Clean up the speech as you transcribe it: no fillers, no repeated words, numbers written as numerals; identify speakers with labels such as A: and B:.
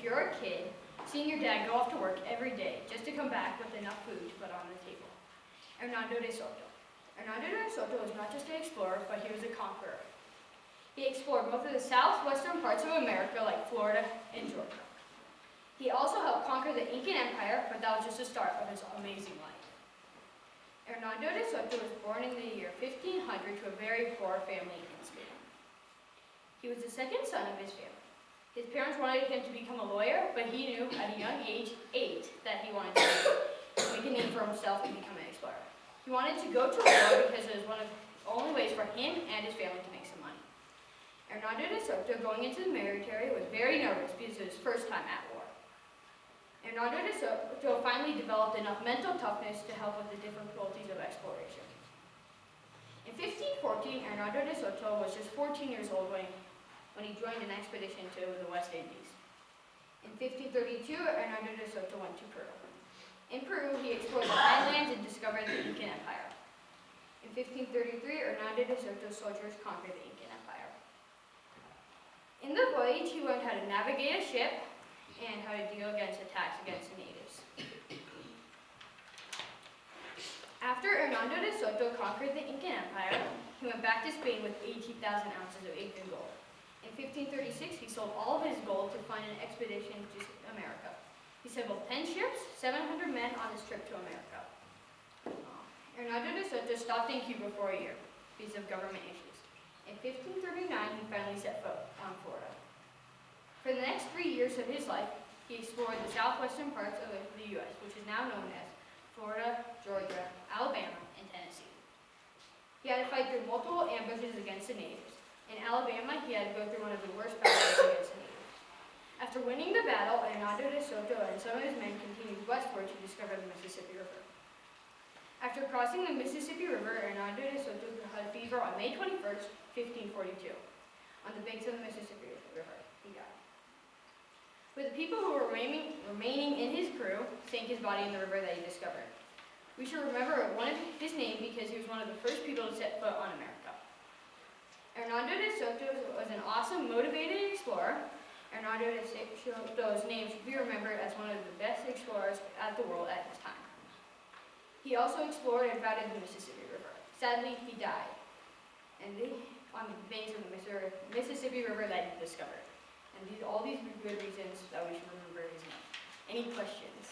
A: you're a kid, seeing your dad go off to work every day just to come back with enough food to put on the table. Hernando de Soto. Hernando de Soto was not just an explorer, but he was a conqueror. He explored most of the southwestern parts of America like Florida and Georgia. He also helped conquer the Incan Empire, but that was just the start of his amazing life. Hernando de Soto was born in the year 1500 to a very poor family in Spain. He was the second son of his family. His parents wanted him to become a lawyer, but he knew at a young age, 8, that he wanted to make a name for himself and become an explorer. He wanted to go to war because it was one of the only ways for him and his family to make some money. Hernando de Soto, going into the military, was very nervous because it was his first time at war. Hernando de Soto finally developed enough mental toughness to help with the difficulties of exploration. In 1514, Hernando de Soto was just 14 years old when he joined an expedition to the West Indies. In 1532, Hernando de Soto went to Peru. In Peru, he explored the highlands and discovered the Incan Empire. In 1533, Hernando de Soto's soldiers conquered the Incan Empire. In the voyage, he learned how to navigate a ship and how to deal against attacks against the natives. After Hernando de Soto conquered the Incan Empire, he went back to Spain with 80,000 ounces of Incan gold. In 1536, he sold all of his gold to fund an expedition to America. He assembled 10 ships, 700 men on this trip to America. Hernando de Soto stopped in Cuba for a year because of government issues. In 1539, he finally set foot on Florida. For the next 3 years of his life, he explored the southwestern parts of the U.S., which is now known as Florida, Georgia, Alabama, and Tennessee. He had to fight through multiple ambushes against the natives. In Alabama, he had to go through one of the worst battles against the natives. After winning the battle, Hernando de Soto and some of his men continued westward to discover the Mississippi River. After crossing the Mississippi River, Hernando de Soto had a fever on May 21st, 1542. On the banks of the Mississippi River, he died. But the people who were remaining in his crew sank his body in the river that he discovered. We should remember his name because he was one of the first people to set foot on America. Hernando de Soto was an awesome, motivated explorer. Hernando de Soto's name should be remembered as one of the best explorers of the world at his time. He also explored and founded the Mississippi River. Sadly, he died on the banks of the Mississippi River that he discovered. And all these are good reasons that we should remember his name. Any questions?